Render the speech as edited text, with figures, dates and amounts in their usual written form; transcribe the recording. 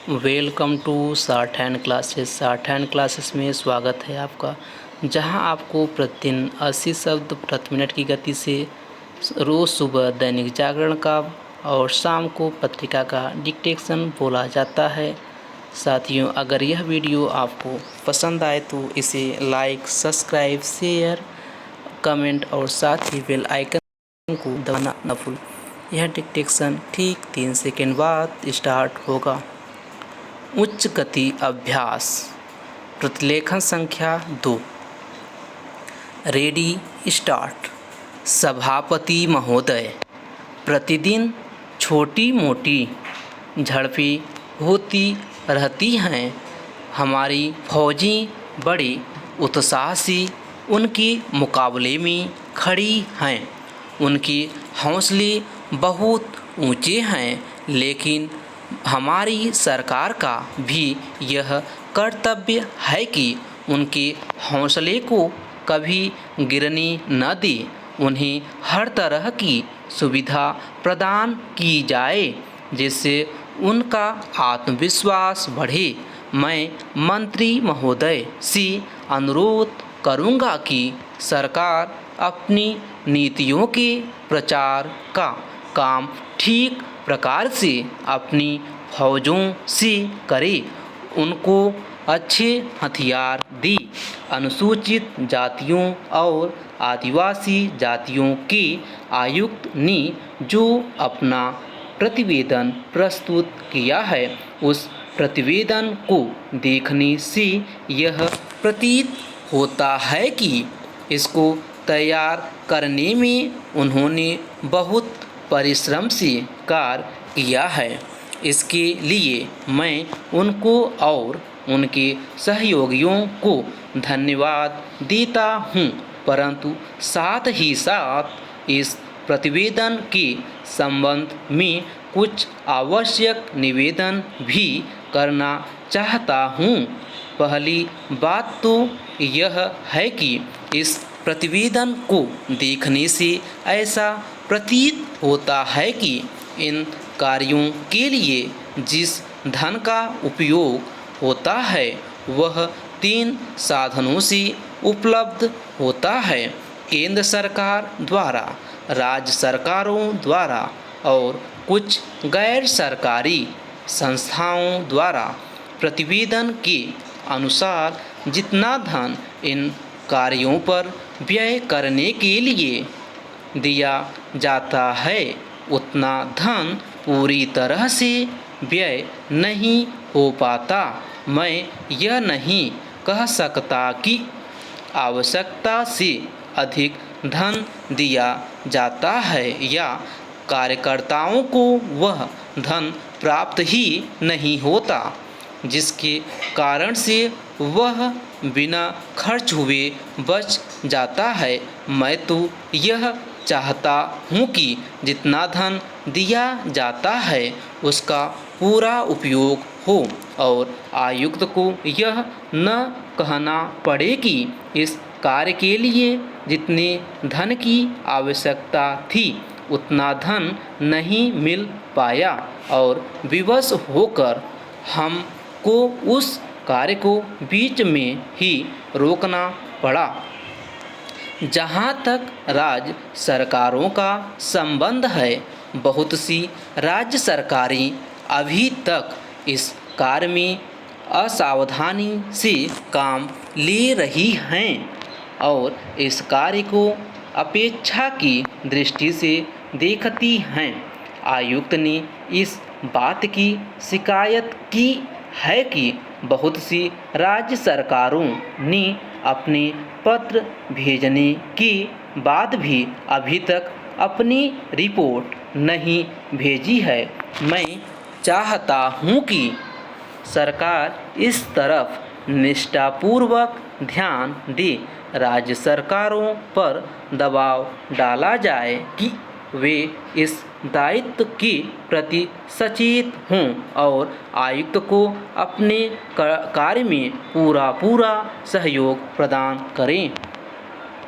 Welcome to shorthand classes. Shorthand classes में स्वागत है आपका, जहां आपको प्रतिदिन 80 शब्द प्रति मिनट की गति से रोज़ सुबह दैनिक जागरण का और शाम को पत्रिका का डिक्टेशन बोला जाता है। साथियों, अगर यह वीडियो आपको पसंद आए तो इसे लाइक, सब्सक्राइब, शेयर, कमेंट और साथ ही बेल आइकन को दबाना न भूलें। यह डिक्टेशन ठीक 3 सेकंड बाद स्टार्ट होगा। उच्च गति अभ्यास, प्रतिलेखन संख्या 2। Ready, start. सभापति महोदय, प्रतिदिन छोटी मोटी झड़पें होती रहती हैं। हमारी फौजी बड़े उत्साह से उनके मुकाबले में खड़ी हैं। उनके हौसले बहुत ऊंचे हैं, लेकिन हमारी सरकार का भी यह कर्तव्य है कि उनके हौसले को कभी गिरने न दे। उन्हें हर तरह की सुविधा प्रदान की जाए, जिससे उनका आत्मविश्वास बढ़े। मैं मंत्री महोदय से अनुरोध करूंगा कि सरकार अपनी नीतियों के प्रचार का काम ठीक प्रकार से अपनी फौजों से करे, उनको अच्छे हथियार दी। अनुसूचित जातियों और आदिवासी जातियों के आयुक्त ने जो अपना प्रतिवेदन प्रस्तुत किया है, उस प्रतिवेदन को देखने से यह प्रतीत होता है कि इसको तैयार करने में उन्होंने बहुत परिश्रम से कार्य किया है। इसके लिए मैं उनको और उनके सहयोगियों को धन्यवाद देता हूं, परंतु साथ ही साथ इस प्रतिवेदन के संबंध में कुछ आवश्यक निवेदन भी करना चाहता हूं। पहली बात तो यह है कि इस प्रतिवेदन को देखने से ऐसा प्रतीत होता है कि इन कार्यों के लिए जिस धन का उपयोग होता है वह 3 साधनों से उपलब्ध होता है: केंद्र सरकार द्वारा, राज्य सरकारों द्वारा और कुछ गैर सरकारी संस्थाओं द्वारा। प्रतिवेदन के अनुसार जितना धन इन कार्यों पर व्यय करने के लिए दिया जाता है, उतना धन पूरी तरह से व्यय नहीं हो पाता। मैं यह नहीं कह सकता कि आवश्यकता से अधिक धन दिया जाता है या कार्यकर्ताओं को वह धन प्राप्त ही नहीं होता, जिसके कारण से वह बिना खर्च हुए बच जाता है। मैं तो यह चाहता हूँ कि जितना धन दिया जाता है उसका पूरा उपयोग हो और आयुक्त को यह न कहना पड़े कि इस कार्य के लिए जितने धन की आवश्यकता थी उतना धन नहीं मिल पाया और विवश होकर हमको उस कार्य को बीच में ही रोकना पड़ा। जहाँ तक राज्य सरकारों का संबंध है, बहुत सी राज्य सरकारें अभी तक इस कार्य में असावधानी से काम ले रही हैं और इस कार्य को अपेक्षा की दृष्टि से देखती हैं। आयुक्त ने इस बात की शिकायत की है कि बहुत सी राज्य सरकारों ने अपने पत्र भेजने के बाद भी अभी तक अपनी रिपोर्ट नहीं भेजी है। मैं चाहता हूं कि सरकार इस तरफ निष्ठापूर्वक ध्यान दे। राज्य सरकारों पर दबाव डाला जाए कि वे इस दायित्व के प्रति सचेत हों और आयुक्त को अपने कार्य में पूरा सहयोग प्रदान करें।